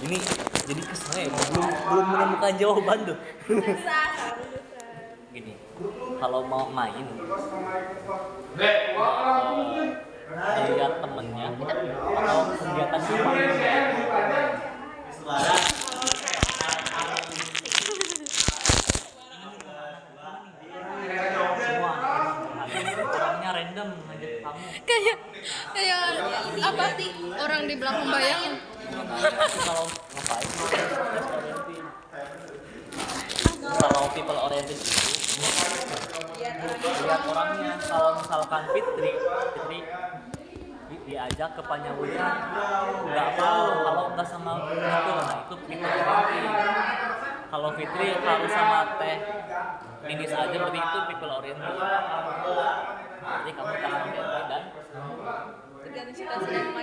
ini jadi kesel ya, belum menemukan jawaban tuh. Gini, kalau mau main lihat temennya atau kegiatan sama orangnya random ngajak kamu kayak apa sih orang di belakang bayangin. kalau ngapain kalau people oriented itu lihat orangnya. Kalau misalkan Fitri diajak ke Panyabuyan nggak mau, kalau nggak sama itu, nah itu people oriented. Kalau Fitri harus sama Teh Ninis aja, berarti itu people oriented. Jadi kamu tas oriented dan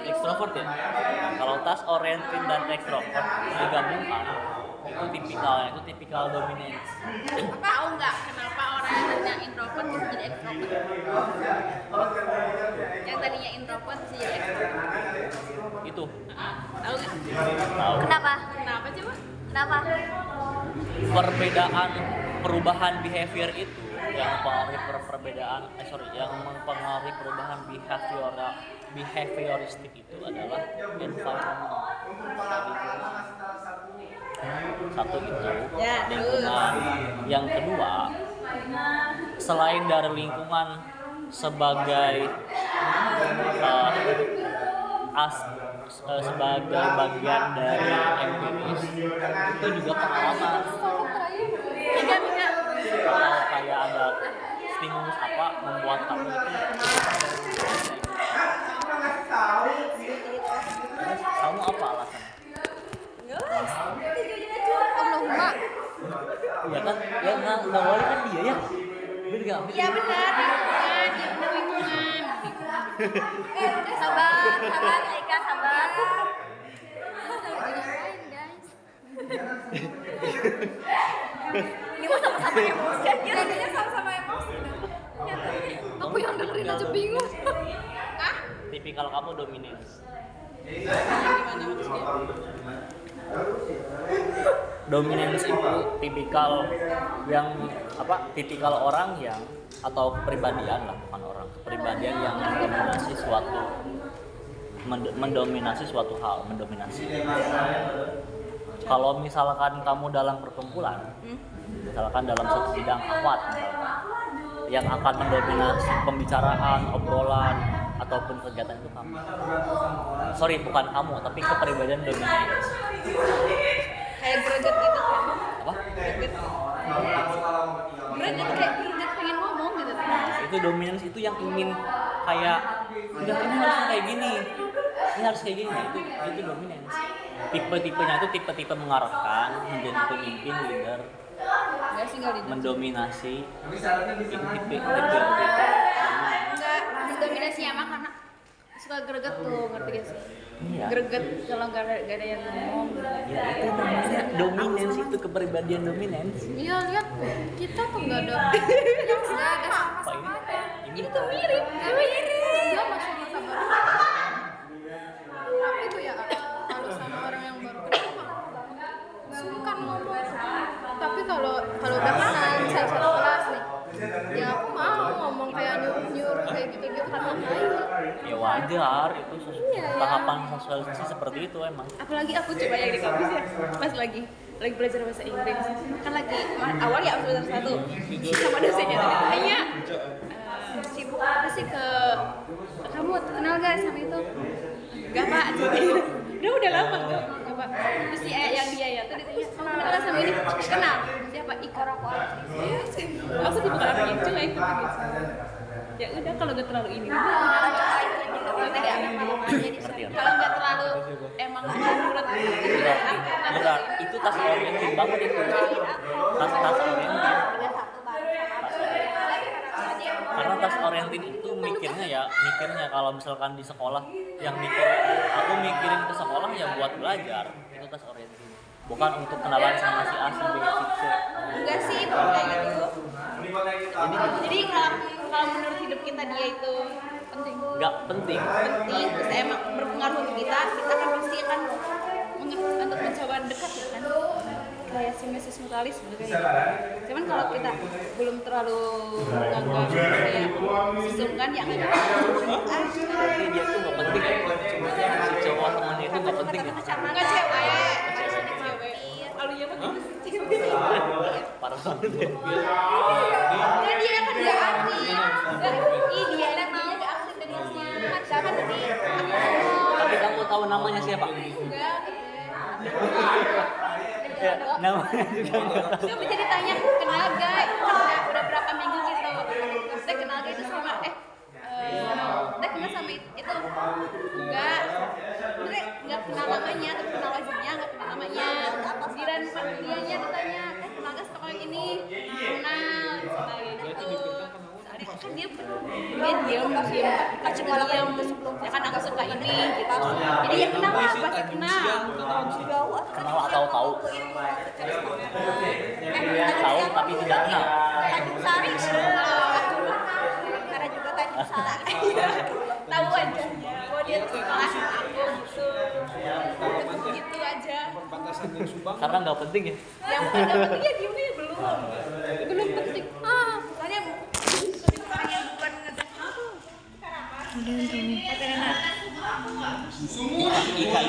extrovert ya. Kalau tas oriented dan extrovert digabungkan itu tipikal dominance. Tahu nggak kenapa orang yang introvert bisa jadi extrovert? Yang tadinya introvert bisa jadi extrovert. Itu. Tahu nggak? Tahu. Kenapa coba? Kenapa? Perubahan behavior itu yang mempengaruhi perubahan behavioristik itu adalah environment. Satu itu lingkungan. Yang kedua, selain dari lingkungan sebagai sebagai bagian dari empiris, itu juga pengalaman. Kalau kayak ada stimulus apa membuat kamu itu kamu apa alasannya? Iya kan? Ya nggak boleh kan dia ya? Bener nggak? Iya benar. Dia lingkungan. Sabar Ika, sabar. Ini mau sama-sama emosi aja. Jadinya sama-sama emosi. Aku yang dengerin aja bingung. Hah? Tipikal kamu dominance. Gimana maksudnya? Dominance itu tipikal orang yang atau kepribadian lah, bukan orang, kepribadian yang mendominasi suatu hal. Kalau misalkan kamu dalam perkumpulan, misalkan dalam satu sidang akhwat misalkan, yang akan mendominasi pembicaraan, obrolan ataupun kegiatan itu kamu. Sorry, bukan kamu, tapi kepribadian dominance. Kayak greget gitu kan? Apa? Greget pengen ngomong gitu. Itu dominance, itu yang ingin kayak udah ini harus kayak gini, ini harus kayak gini. Itu dominance. Tipe-tipenya itu tipe-tipe mengarahkan, menjadi pemimpin, leader, mendominasi. Itu tipe. Enggak, dominasi emang karena suka greget tuh, ngerti gak sih? Iya. Greget kalau gak ada yang ngomong. Ya itu namanya dominance, itu kepribadian dominance. Iya, lihat kita tuh gak ada yang sama. Apa ini? Ini tuh mirip. Dia masuk masa baru. Tapi tuh ya kalau sama orang yang baru kenal sungkan ngomong. Tapi kalau udah kenal saya satu kelas nih, ya aku mau ngomong kayak nyuruh kayak gitu karena Ya wajar, itu tahapan sosialisasi seperti itu emang. apalagi aku coba yang di kampus ya, pas lagi belajar bahasa Inggris kan lagi awal ya semester 1 sama dosennya tadi tanya sibuk apa sih kamu kenal gak sama itu? Gak pak, udah lama gak pak. Terus si yang dia ya tuh ditanya kamu kenal gak sama ini? Kenal. Siapa? Ika Rokok. Aku tuh bukan orang yang cuek gitu. Ya udah kalau gak terlalu ini kalau nggak terlalu emang menurut itu tas oriented banget itu. Tas oriented. Karena tas oriented itu mikirnya kalau misalkan di sekolah yang aku mikirin ke sekolah ya buat belajar, itu tas oriented. Bukan untuk kenalan sama si A, si B, si C. Enggak sih, bukan kayak gitu. Jadi kalau menurut hidup kita dia itu penting. Enggak penting. Terus emang berpengaruh untuk kita kan pasti akan untuk mencari dekat ya kan, kayak si Mrs. Mutalis juga kayak gitu. Cuman kalau kita belum terlalu menganggap kayak sesungkan ya nggak Berarti dia tuh nggak penting ya, si cowok temannya itu nggak penting ya. nggak cewek, alunya mah gitu sih cewek. Parah banget ya. Nah dia kan nggak aktif, ih dia namanya nggak aktif tadinya, jangan tadi Tapi kamu tahu namanya siapa? enggak. Ya, namanya juga nggak tahu. Coba jadi tanya kenal gak? Udah berapa minggu gitu. Saya kenal gak itu sama Dek kenal sama itu enggak. Maksudnya enggak kenal namanya, tapi kenal wajahnya, enggak kenal namanya. Giran dianya ditanya, kenal gak sama yang ini? Kenal, sama gitu. Soalnya kan dia diam diam ya kan aku suka ini gitu. Jadi ya kenal lah, pasti kenal. Kenal atau tahu? Tahu tapi tidak kenal. Tanjung Sari karena juga Tanjung Sari Tahu aja bahwa dia tuh kelas aku gitu. Gitu aja. Perbatasan Karena yang Subang. nggak penting ya. Yang pada penting ya gimana ya belum penting. Soalnya orang yang bukan ngedek. Udah,